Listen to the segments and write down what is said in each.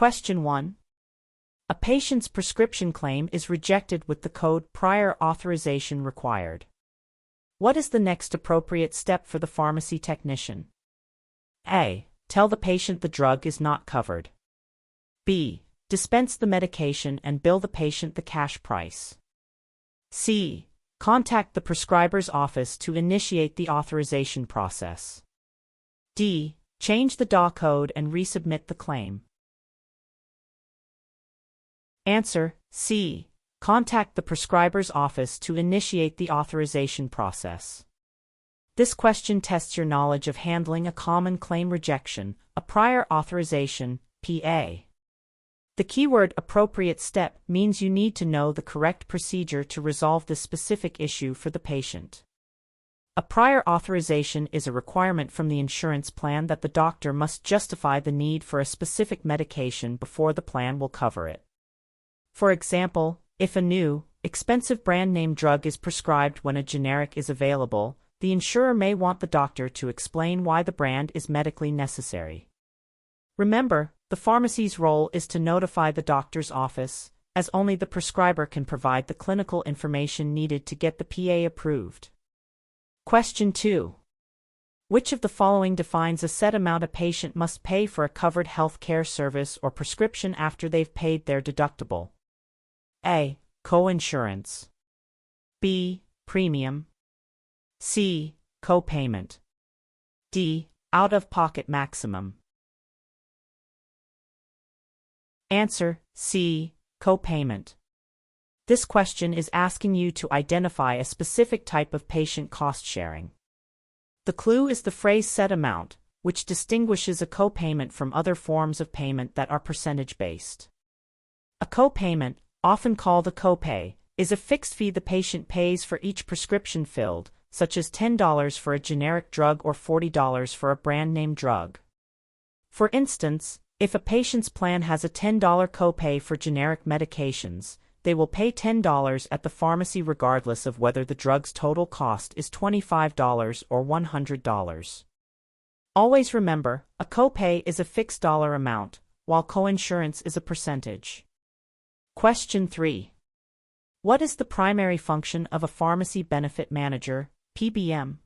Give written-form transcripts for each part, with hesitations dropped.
Question 1. A patient's prescription claim is rejected with the code prior authorization required. What is the next appropriate step for the pharmacy technician? A. Tell the patient the drug is not covered. B. Dispense the medication and bill the patient the cash price. C. Contact the prescriber's office to initiate the authorization process. D. Change the DAW code and resubmit the claim. Answer: C. Contact the prescriber's office to initiate the authorization process. This question tests your knowledge of handling a common claim rejection, a prior authorization, PA. The keyword appropriate step means you need to know the correct procedure to resolve this specific issue for the patient. A prior authorization is a requirement from the insurance plan that the doctor must justify the need for a specific medication before the plan will cover it. For example, if a new, expensive brand name drug is prescribed when a generic is available, the insurer may want the doctor to explain why the brand is medically necessary. Remember, the pharmacy's role is to notify the doctor's office, as only the prescriber can provide the clinical information needed to get the PA approved. Question 2. Which of the following defines a set amount a patient must pay for a covered health care service or prescription after they've paid their deductible? A. Coinsurance. B. Premium. C. Copayment. D. Out-of-pocket maximum. Answer: C. Copayment. This question is asking you to identify a specific type of patient cost sharing. The clue is the phrase set amount, which distinguishes a copayment from other forms of payment that are percentage-based. A copayment, often called a copay, is a fixed fee the patient pays for each prescription filled, such as $10 for a generic drug or $40 for a brand-name drug. For instance, if a patient's plan has a $10 copay for generic medications, they will pay $10 at the pharmacy regardless of whether the drug's total cost is $25 or $100. Always remember, a copay is a fixed dollar amount, while coinsurance is a percentage. Question 3. What is the primary function of a pharmacy benefit manager, PBM?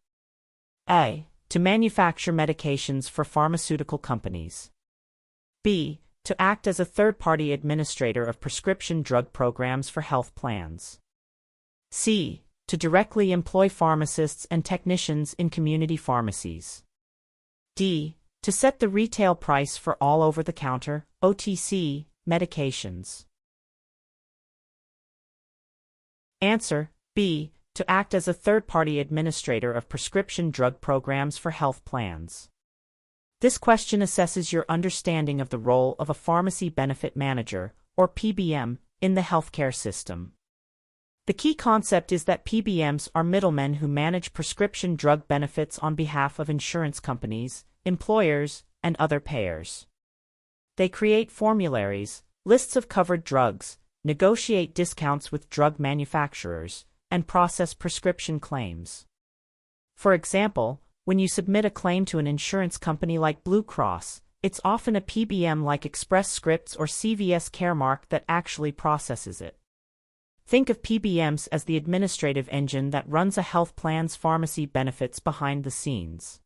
A. To manufacture medications for pharmaceutical companies. B. To act as a third-party administrator of prescription drug programs for health plans. C. To directly employ pharmacists and technicians in community pharmacies. D. To set the retail price for all over-the-counter, OTC, medications. Answer: B. To act as a third-party administrator of prescription drug programs for health plans. This question assesses your understanding of the role of a pharmacy benefit manager, or PBM, in the healthcare system. The key concept is that PBMs are middlemen who manage prescription drug benefits on behalf of insurance companies, employers, and other payers. They create formularies, lists of covered drugs, negotiate discounts with drug manufacturers, and process prescription claims. For example, when you submit a claim to an insurance company like Blue Cross, it's often a PBM like Express Scripts or CVS Caremark that actually processes it. Think of PBMs as the administrative engine that runs a health plan's pharmacy benefits behind the scenes.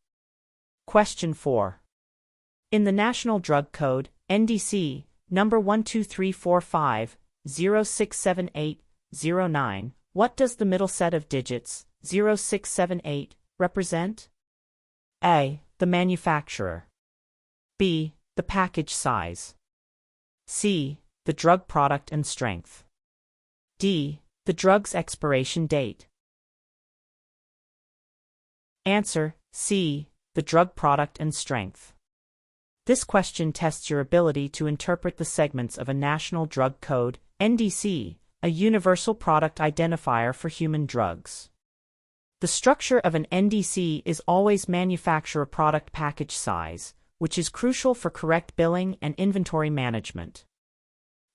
Question 4. In the National Drug Code, NDC, number 12345-067809, what does the middle set of digits, 0678, represent? A. The manufacturer. B. The package size. C. The drug product and strength. D. The drug's expiration date. Answer: C. The drug product and strength. This question tests your ability to interpret the segments of a National Drug Code, NDC, a universal product identifier for human drugs. The structure of an NDC is always manufacturer product package size, which is crucial for correct billing and inventory management.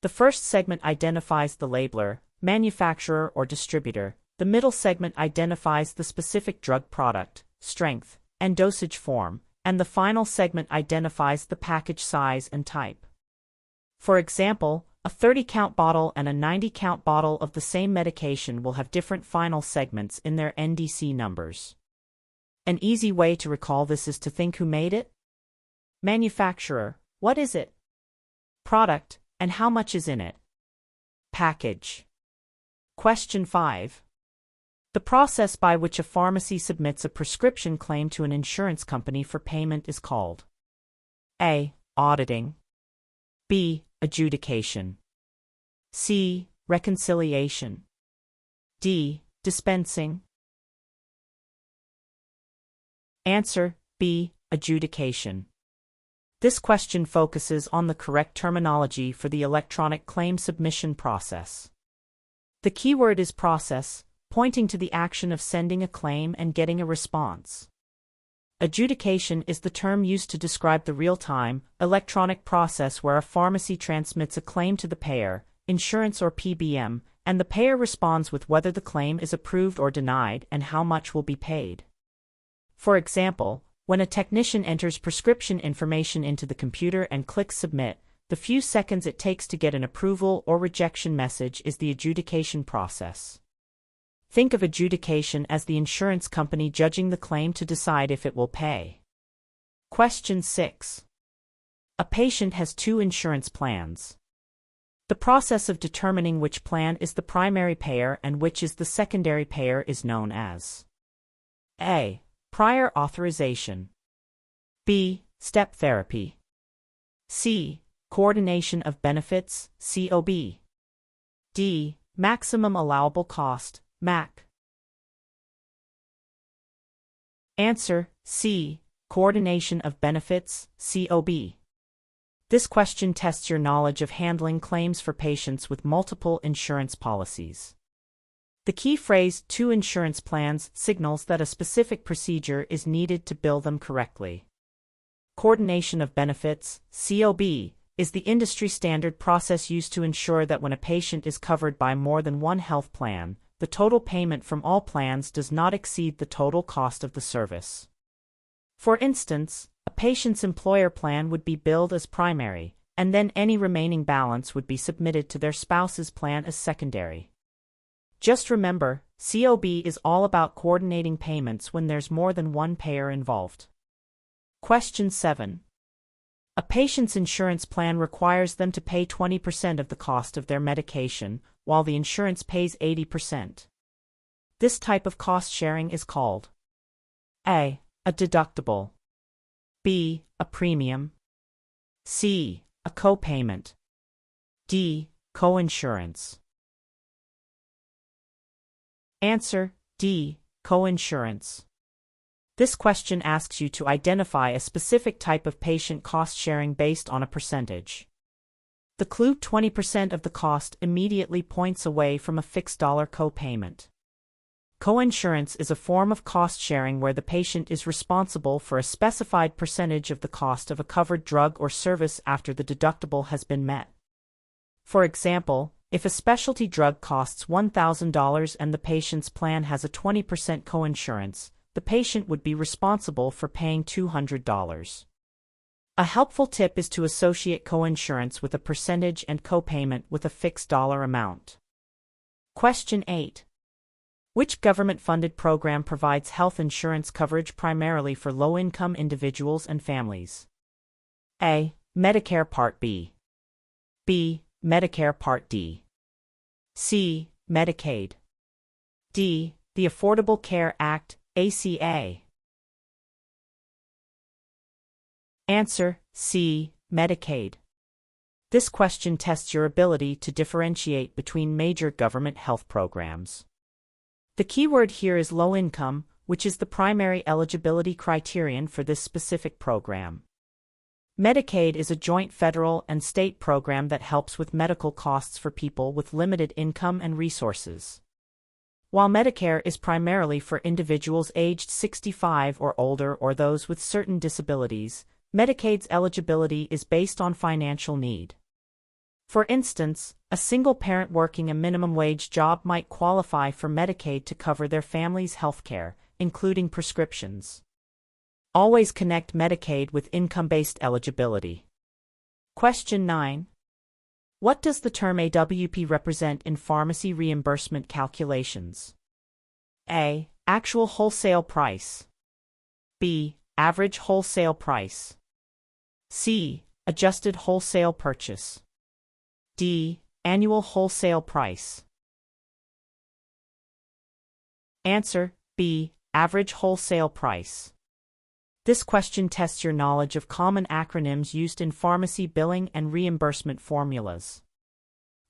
The first segment identifies the labeler, manufacturer or distributor. The middle segment identifies the specific drug product, strength, and dosage form, and the final segment identifies the package size and type. For example, a 30-count bottle and a 90-count bottle of the same medication will have different final segments in their NDC numbers. An easy way to recall this is to think who made it? Manufacturer, what is it? Product, and how much is in it? Package. Question 5. The process by which a pharmacy submits a prescription claim to an insurance company for payment is called A. Auditing, B. Adjudication, C. Reconciliation, D. Dispensing. Answer B. Adjudication. This question focuses on the correct terminology for the electronic claim submission process. The keyword is process, pointing to the action of sending a claim and getting a response. Adjudication is the term used to describe the real-time, electronic process where a pharmacy transmits a claim to the payer, insurance or PBM, and the payer responds with whether the claim is approved or denied and how much will be paid. For example, when a technician enters prescription information into the computer and clicks Submit, the few seconds it takes to get an approval or rejection message is the adjudication process. Think of adjudication as the insurance company judging the claim to decide if it will pay. Question 6. A patient has two insurance plans. The process of determining which plan is the primary payer and which is the secondary payer is known as A. Prior authorization, B. Step therapy, C. Coordination of benefits, COB, D. Maximum allowable cost, MAC. Answer C. Coordination of benefits, COB. This question tests your knowledge of handling claims for patients with multiple insurance policies. The key phrase, two insurance plans, signals that a specific procedure is needed to bill them correctly. Coordination of benefits, COB, is the industry standard process used to ensure that when a patient is covered by more than one health plan, the total payment from all plans does not exceed the total cost of the service. For instance, a patient's employer plan would be billed as primary, and then any remaining balance would be submitted to their spouse's plan as secondary. Just remember, COB is all about coordinating payments when there's more than one payer involved. Question 7. A patient's insurance plan requires them to pay 20% of the cost of their medication, while the insurance pays 80%. This type of cost sharing is called A. A deductible, B. A premium, C. A co-payment, D. Coinsurance. Answer D. Coinsurance. This question asks you to identify a specific type of patient cost sharing based on a percentage. The clue 20% of the cost immediately points away from a fixed dollar co-payment. Coinsurance is a form of cost sharing where the patient is responsible for a specified percentage of the cost of a covered drug or service after the deductible has been met. For example, if a specialty drug costs $1,000 and the patient's plan has a 20% coinsurance, the patient would be responsible for paying $200. A helpful tip is to associate coinsurance with a percentage and copayment with a fixed dollar amount. Question 8. Which government-funded program provides health insurance coverage primarily for low-income individuals and families? A. Medicare Part B, B. Medicare Part D, C. Medicaid, D. The Affordable Care Act, ACA. Answer C. Medicaid. This question tests your ability to differentiate between major government health programs. The keyword here is low income, which is the primary eligibility criterion for this specific program. Medicaid is a joint federal and state program that helps with medical costs for people with limited income and resources. While Medicare is primarily for individuals aged 65 or older or those with certain disabilities, Medicaid's eligibility is based on financial need. For instance, a single parent working a minimum wage job might qualify for Medicaid to cover their family's health care, including prescriptions. Always connect Medicaid with income-based eligibility. Question 9. What does the term AWP represent in pharmacy reimbursement calculations? A. Actual wholesale price. B. Average wholesale price. C. Adjusted wholesale purchase. D. Annual wholesale price. Answer: B. Average wholesale price. This question tests your knowledge of common acronyms used in pharmacy billing and reimbursement formulas.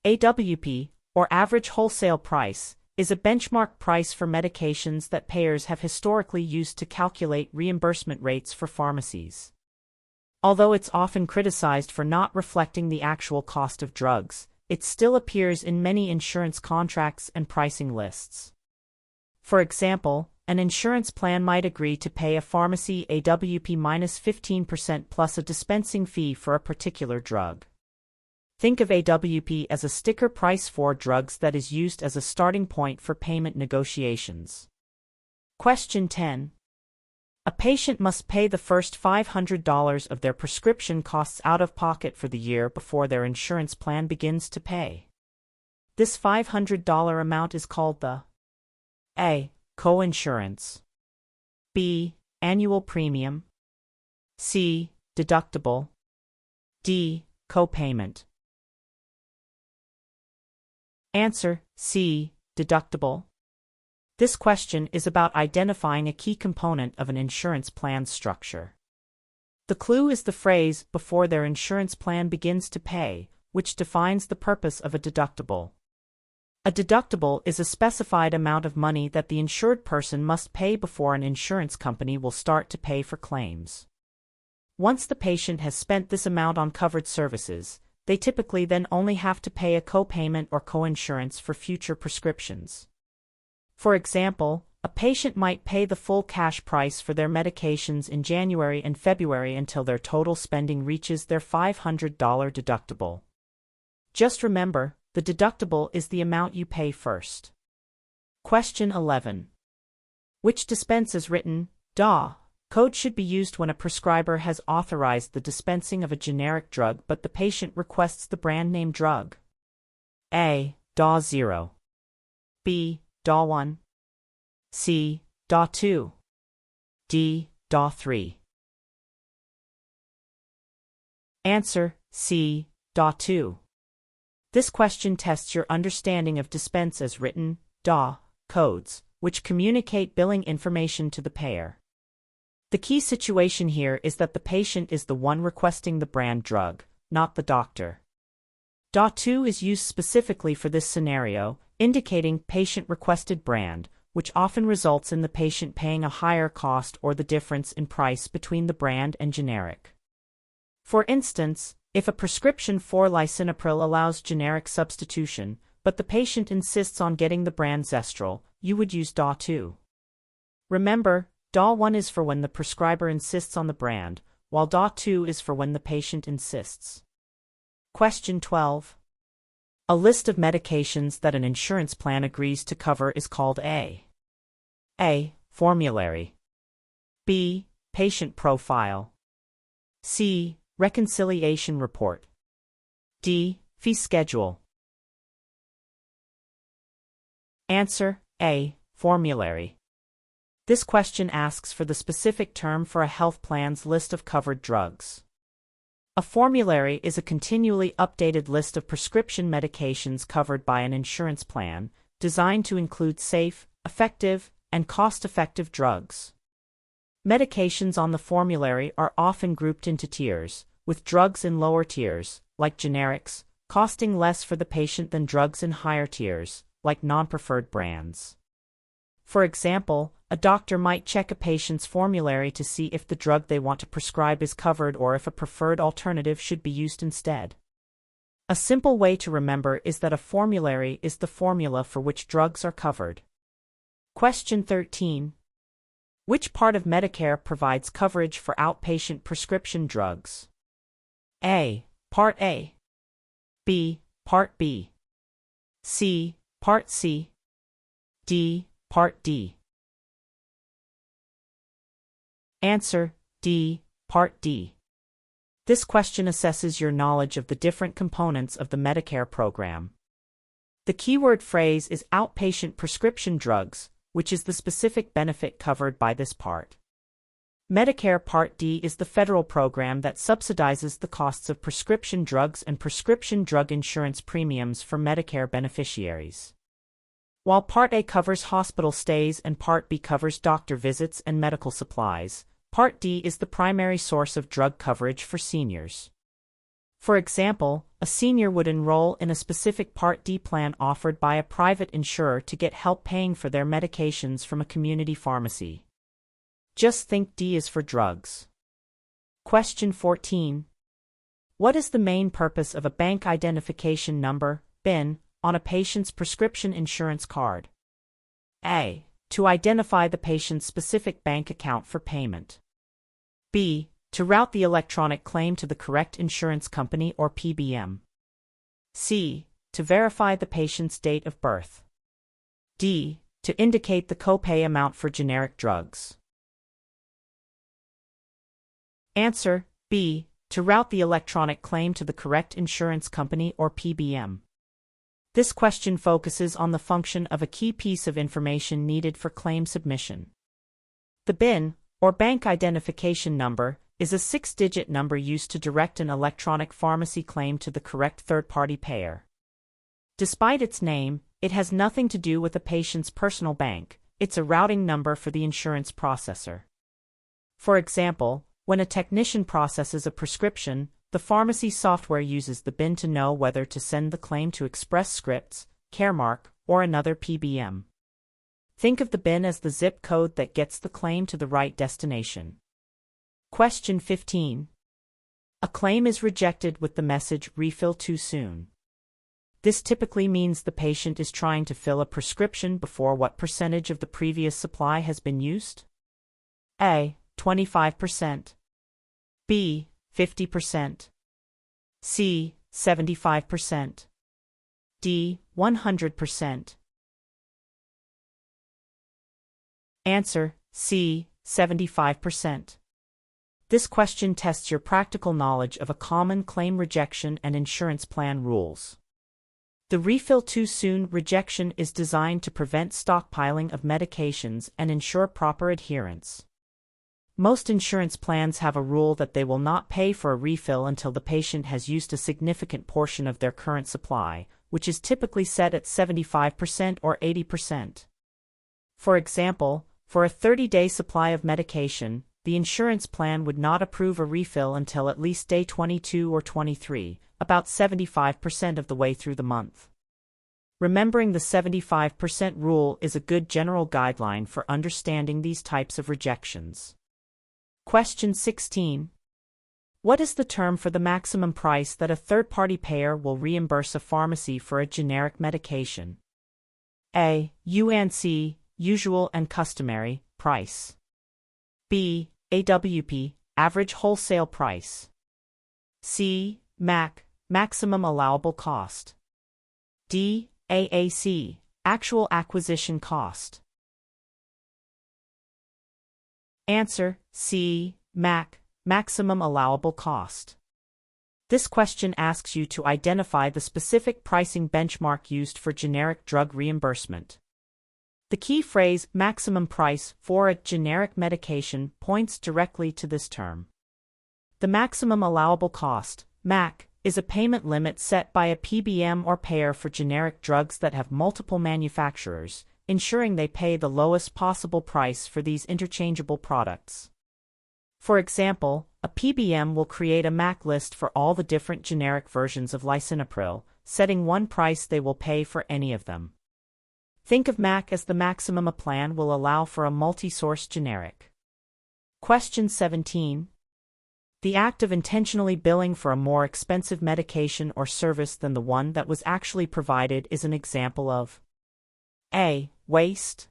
AWP, or average wholesale price, is a benchmark price for medications that payers have historically used to calculate reimbursement rates for pharmacies. Although it's often criticized for not reflecting the actual cost of drugs, it still appears in many insurance contracts and pricing lists. For example, an insurance plan might agree to pay a pharmacy AWP minus 15% plus a dispensing fee for a particular drug. Think of AWP as a sticker price for drugs that is used as a starting point for payment negotiations. Question 10. A patient must pay the first $500 of their prescription costs out of pocket for the year before their insurance plan begins to pay. This $500 amount is called the A. Coinsurance. B. Annual premium. C. Deductible. D. Copayment. Answer: C. Deductible. This question is about identifying a key component of an insurance plan's structure. The clue is the phrase "before their insurance plan begins to pay," which defines the purpose of a deductible. A deductible is a specified amount of money that the insured person must pay before an insurance company will start to pay for claims. Once the patient has spent this amount on covered services, they typically then only have to pay a copayment or coinsurance for future prescriptions. For example, a patient might pay the full cash price for their medications in January and February until their total spending reaches their $500 deductible. Just remember, the deductible is the amount you pay first. Question 11. Which dispense is written DA code should be used when a prescriber has authorized the dispensing of a generic drug but the patient requests the brand name drug? A. DA 0. B. DA 1. C. DA 2. D. DA 3. Answer: C. DA 2. This question tests your understanding of dispense as written DA codes, which communicate billing information to the payer. The key situation here is that the patient is the one requesting the brand drug, not the doctor. DA 2 is used specifically for this scenario, indicating patient-requested brand, which often results in the patient paying a higher cost or the difference in price between the brand and generic. For instance, if a prescription for lisinopril allows generic substitution, but the patient insists on getting the brand Zestril, you would use DA 2. Remember, DA 1 is for when the prescriber insists on the brand, while DA 2 is for when the patient insists. Question 12. A list of medications that an insurance plan agrees to cover is called A. Formulary. B. Patient profile. C. Reconciliation report. D. Fee schedule. Answer: A. Formulary. This question asks for the specific term for a health plan's list of covered drugs. A formulary is a continually updated list of prescription medications covered by an insurance plan, designed to include safe, effective, and cost-effective drugs. Medications on the formulary are often grouped into tiers, with drugs in lower tiers, like generics, costing less for the patient than drugs in higher tiers, like non-preferred brands. For example, a doctor might check a patient's formulary to see if the drug they want to prescribe is covered or if a preferred alternative should be used instead. A simple way to remember is that a formulary is the formula for which drugs are covered. Question 13. Which part of Medicare provides coverage for outpatient prescription drugs? A. Part A. B. Part B. C. Part C. D. Part D. Answer: D. Part D. This question assesses your knowledge of the different components of the Medicare program. The keyword phrase is outpatient prescription drugs, which is the specific benefit covered by this part. Medicare Part D is the federal program that subsidizes the costs of prescription drugs and prescription drug insurance premiums for Medicare beneficiaries. While Part A covers hospital stays and Part B covers doctor visits and medical supplies, Part D is the primary source of drug coverage for seniors. For example, a senior would enroll in a specific Part D plan offered by a private insurer to get help paying for their medications from a community pharmacy. Just think D is for drugs. Question 14. What is the main purpose of a bank identification number, BIN, on a patient's prescription insurance card? A. To identify the patient's specific bank account for payment. B. To route the electronic claim to the correct insurance company or PBM. C. To verify the patient's date of birth. D. To indicate the copay amount for generic drugs. Answer: B. To route the electronic claim to the correct insurance company or PBM. This question focuses on the function of a key piece of information needed for claim submission. The BIN, or Bank Identification Number, is a 6-digit number used to direct an electronic pharmacy claim to the correct third-party payer. Despite its name, it has nothing to do with a patient's personal bank. It's a routing number for the insurance processor. For example, when a technician processes a prescription, the pharmacy software uses the BIN to know whether to send the claim to Express Scripts, Caremark, or another PBM. Think of the BIN as the zip code that gets the claim to the right destination. Question 15. A claim is rejected with the message "refill too soon." This typically means the patient is trying to fill a prescription before what percentage of the previous supply has been used? A. 25%. B. 50%. C. 75%. D. 100%. Answer: C. 75%. This question tests your practical knowledge of a common claim rejection and insurance plan rules. The refill too soon rejection is designed to prevent stockpiling of medications and ensure proper adherence. Most insurance plans have a rule that they will not pay for a refill until the patient has used a significant portion of their current supply, which is typically set at 75% or 80%. For example, for a 30-day supply of medication, the insurance plan would not approve a refill until at least day 22 or 23, about 75% of the way through the month. Remembering the 75% rule is a good general guideline for understanding these types of rejections. Question 16. What is the term for the maximum price that a third-party payer will reimburse a pharmacy for a generic medication? A. UNC, usual and customary, price. B. AWP, average wholesale price. C. MAC, maximum allowable cost. D. AAC, actual acquisition cost. Answer: C. MAC, maximum allowable cost. This question asks you to identify the specific pricing benchmark used for generic drug reimbursement. The key phrase "maximum price" for a generic medication points directly to this term. The maximum allowable cost, MAC, is a payment limit set by a PBM or payer for generic drugs that have multiple manufacturers, ensuring they pay the lowest possible price for these interchangeable products. For example, a PBM will create a MAC list for all the different generic versions of lisinopril, setting one price they will pay for any of them. Think of MAC as the maximum a plan will allow for a multi-source generic. Question 17. The act of intentionally billing for a more expensive medication or service than the one that was actually provided is an example of A. Waste.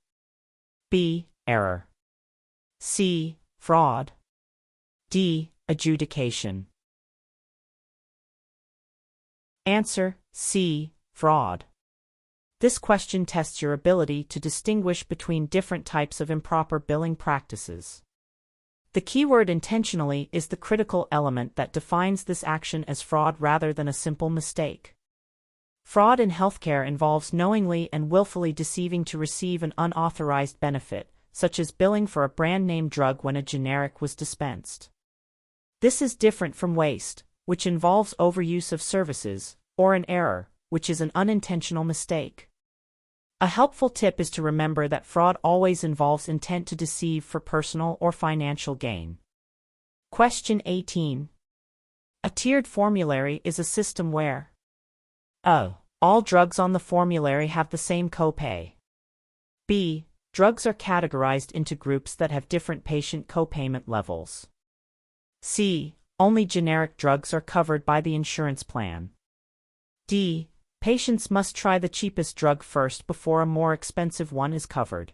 B. Error. C. Fraud. D. Adjudication. Answer: C. Fraud. This question tests your ability to distinguish between different types of improper billing practices. The keyword intentionally is the critical element that defines this action as fraud rather than a simple mistake. Fraud in healthcare involves knowingly and willfully deceiving to receive an unauthorized benefit, such as billing for a brand-name drug when a generic was dispensed. This is different from waste, which involves overuse of services, or an error, which is an unintentional mistake. A helpful tip is to remember that fraud always involves intent to deceive for personal or financial gain. Question 18. A tiered formulary is a system where a. All drugs on the formulary have the same copay. b. Drugs are categorized into groups that have different patient copayment levels. c. Only generic drugs are covered by the insurance plan. d. Patients must try the cheapest drug first before a more expensive one is covered.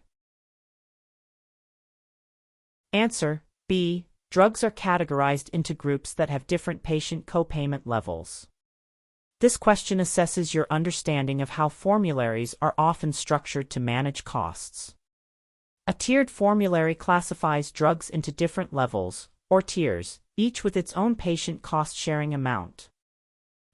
Answer: B. Drugs are categorized into groups that have different patient copayment levels. This question assesses your understanding of how formularies are often structured to manage costs. A tiered formulary classifies drugs into different levels, or tiers, each with its own patient cost-sharing amount.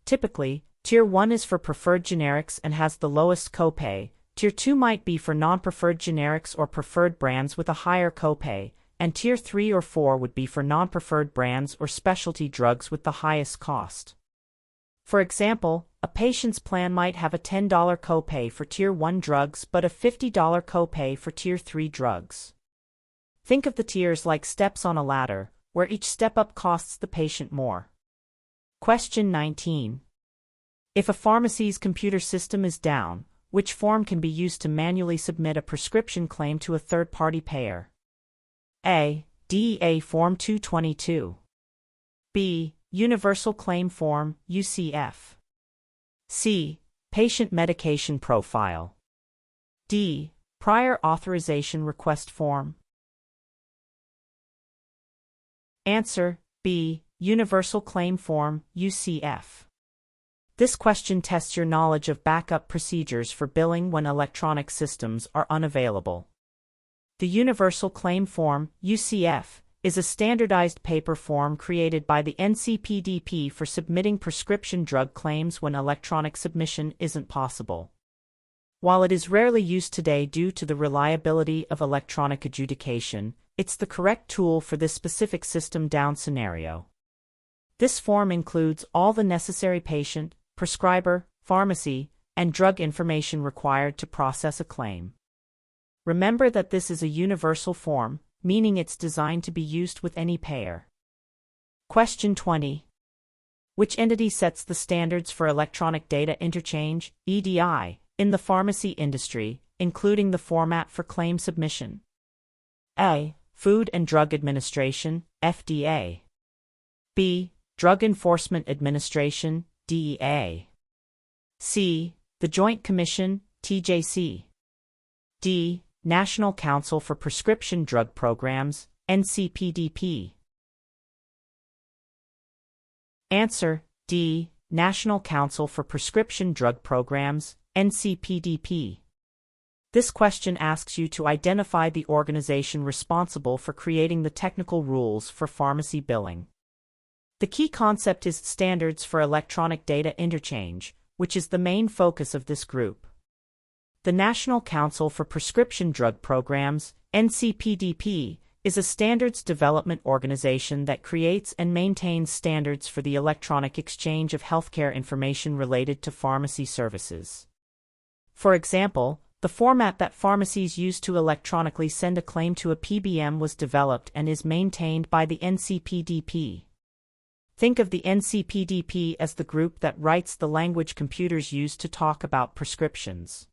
Typically, Tier 1 is for preferred generics and has the lowest copay, Tier 2 might be for non-preferred generics or preferred brands with a higher copay, and Tier 3 or 4 would be for non-preferred brands or specialty drugs with the highest cost. For example, a patient's plan might have a $10 copay for Tier 1 drugs but a $50 copay for Tier 3 drugs. Think of the tiers like steps on a ladder, where each step up costs the patient more. Question 19. If a pharmacy's computer system is down, which form can be used to manually submit a prescription claim to a third-party payer? A. DEA Form 222. B. Universal Claim Form, UCF. C. Patient Medication Profile. D. Prior Authorization Request Form. Answer: B. Universal Claim Form, UCF. This question tests your knowledge of backup procedures for billing when electronic systems are unavailable. The Universal Claim Form, UCF, is a standardized paper form created by the NCPDP for submitting prescription drug claims when electronic submission isn't possible. While it is rarely used today due to the reliability of electronic adjudication, it's the correct tool for this specific system down scenario. This form includes all the necessary patient, prescriber, pharmacy, and drug information required to process a claim. Remember that this is a universal form, meaning it's designed to be used with any payer. Question 20. Which entity sets the standards for electronic data interchange, EDI, in the pharmacy industry, including the format for claim submission? A. Food and Drug Administration, FDA. B. Drug Enforcement Administration, DEA. C. The Joint Commission, TJC. D. National Council for Prescription Drug Programs, NCPDP. Answer: D. National Council for Prescription Drug Programs, NCPDP. This question asks you to identify the organization responsible for creating the technical rules for pharmacy billing. The key concept is standards for electronic data interchange, which is the main focus of this group. The National Council for Prescription Drug Programs, NCPDP, is a standards development organization that creates and maintains standards for the electronic exchange of healthcare information related to pharmacy services. For example, the format that pharmacies use to electronically send a claim to a PBM was developed and is maintained by the NCPDP. Think of the NCPDP as the group that writes the language computers use to talk about prescriptions.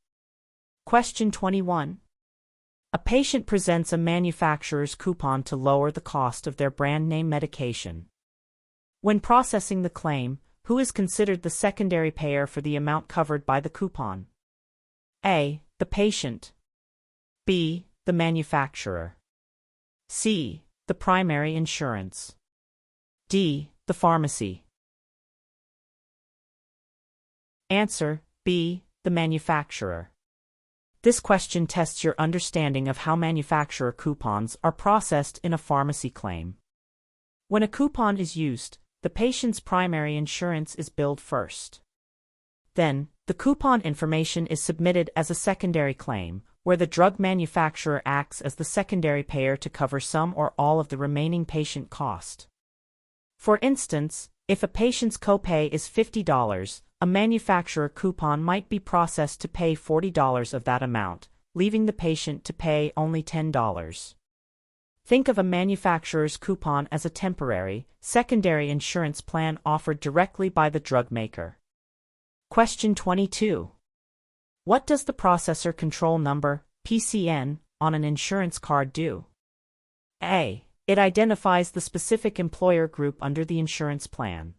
Question 21. A patient presents a manufacturer's coupon to lower the cost of their brand name medication. When processing the claim, who is considered the secondary payer for the amount covered by the coupon? A. The patient. B. The manufacturer. C. The primary insurance. D. The pharmacy. Answer: B. The manufacturer. This question tests your understanding of how manufacturer coupons are processed in a pharmacy claim. When a coupon is used, the patient's primary insurance is billed first. Then, the coupon information is submitted as a secondary claim, where the drug manufacturer acts as the secondary payer to cover some or all of the remaining patient cost. For instance, if a patient's copay is $50, a manufacturer coupon might be processed to pay $40 of that amount, leaving the patient to pay only $10. Think of a manufacturer's coupon as a temporary, secondary insurance plan offered directly by the drug maker. Question 22. What does the processor control number, PCN, on an insurance card do? A. It identifies the specific employer group under the insurance plan.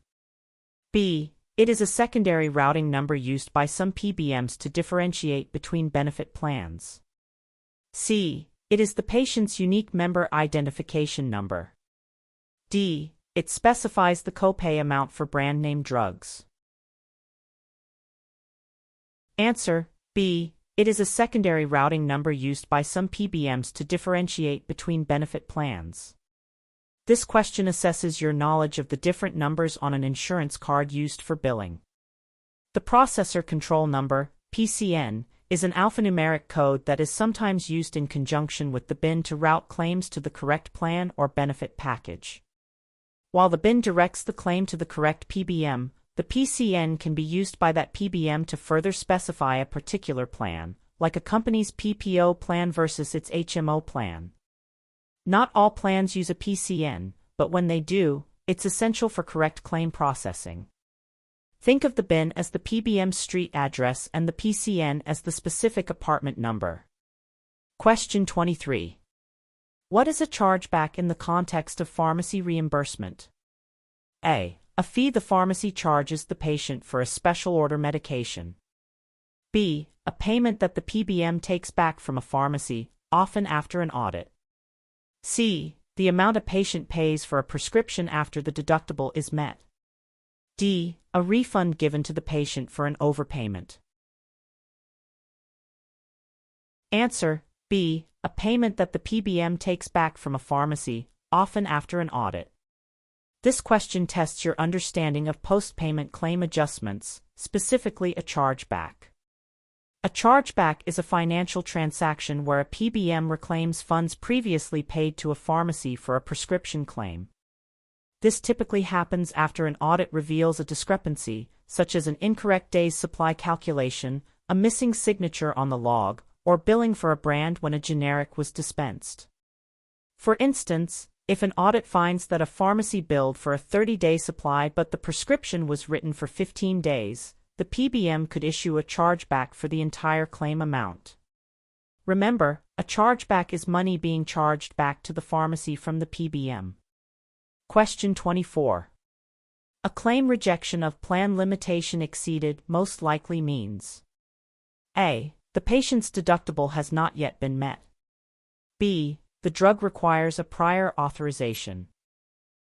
B. It is a secondary routing number used by some PBMs to differentiate between benefit plans. C. It is the patient's unique member identification number. D. It specifies the copay amount for brand-name drugs. Answer: B. It is a secondary routing number used by some PBMs to differentiate between benefit plans. This question assesses your knowledge of the different numbers on an insurance card used for billing. The processor control number, PCN, is an alphanumeric code that is sometimes used in conjunction with the BIN to route claims to the correct plan or benefit package. While the BIN directs the claim to the correct PBM, the PCN can be used by that PBM to further specify a particular plan, like a company's PPO plan versus its HMO plan. Not all plans use a PCN, but when they do, it's essential for correct claim processing. Think of the BIN as the PBM's street address and the PCN as the specific apartment number. Question 23. What is a chargeback in the context of pharmacy reimbursement? A. A fee the pharmacy charges the patient for a special order medication. B. A payment that the PBM takes back from a pharmacy, often after an audit. C. The amount a patient pays for a prescription after the deductible is met. D. A refund given to the patient for an overpayment. Answer: B. A payment that the PBM takes back from a pharmacy, often after an audit. This question tests your understanding of post-payment claim adjustments, specifically a chargeback. A chargeback is a financial transaction where a PBM reclaims funds previously paid to a pharmacy for a prescription claim. This typically happens after an audit reveals a discrepancy, such as an incorrect day's supply calculation, a missing signature on the log, or billing for a brand when a generic was dispensed. For instance, if an audit finds that a pharmacy billed for a 30-day supply but the prescription was written for 15 days, the PBM could issue a chargeback for the entire claim amount. Remember, a chargeback is money being charged back to the pharmacy from the PBM. Question 24. A claim rejection of plan limitation exceeded most likely means: A. The patient's deductible has not yet been met. B. The drug requires a prior authorization.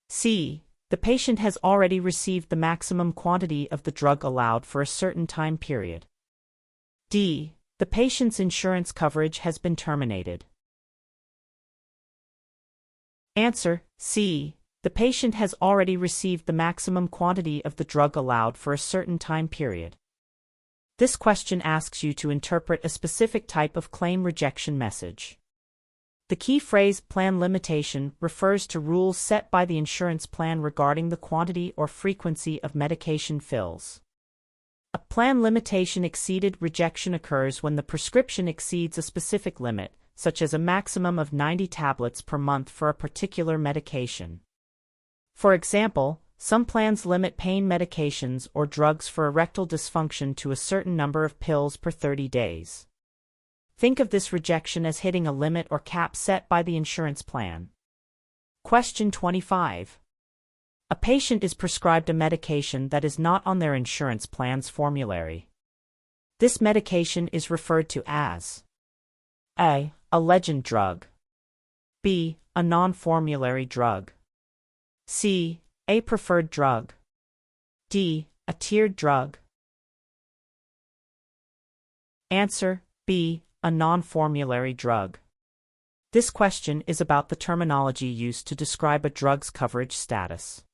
C. The patient has already received the maximum quantity of the drug allowed for a certain time period. D. The patient's insurance coverage has been terminated. Answer: C. The patient has already received the maximum quantity of the drug allowed for a certain time period. This question asks you to interpret a specific type of claim rejection message. The key phrase "plan limitation" refers to rules set by the insurance plan regarding the quantity or frequency of medication fills. A plan limitation exceeded rejection occurs when the prescription exceeds a specific limit, such as a maximum of 90 tablets per month for a particular medication. For example, some plans limit pain medications or drugs for erectile dysfunction to a certain number of pills per 30 days. Think of this rejection as hitting a limit or cap set by the insurance plan. Question 25. A patient is prescribed a medication that is not on their insurance plan's formulary. This medication is referred to as A. A legend drug. B. A non-formulary drug. C. A preferred drug. D. A tiered drug. Answer: B. a non-formulary drug? This question is about the terminology used to describe a drug's coverage status.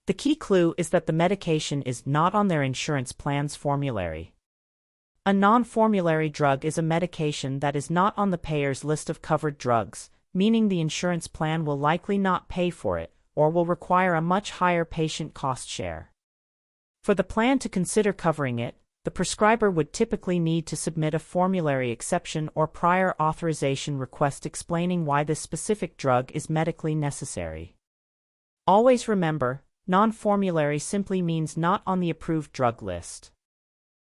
The key clue is that the medication is not on their insurance plan's formulary. A non-formulary drug is a medication that is not on the payer's list of covered drugs, meaning the insurance plan will likely not pay for it, or will require a much higher patient cost share. For the plan to consider covering it, the prescriber would typically need to submit a formulary exception or prior authorization request explaining why this specific drug is medically necessary. Always remember, non-formulary simply means not on the approved drug list.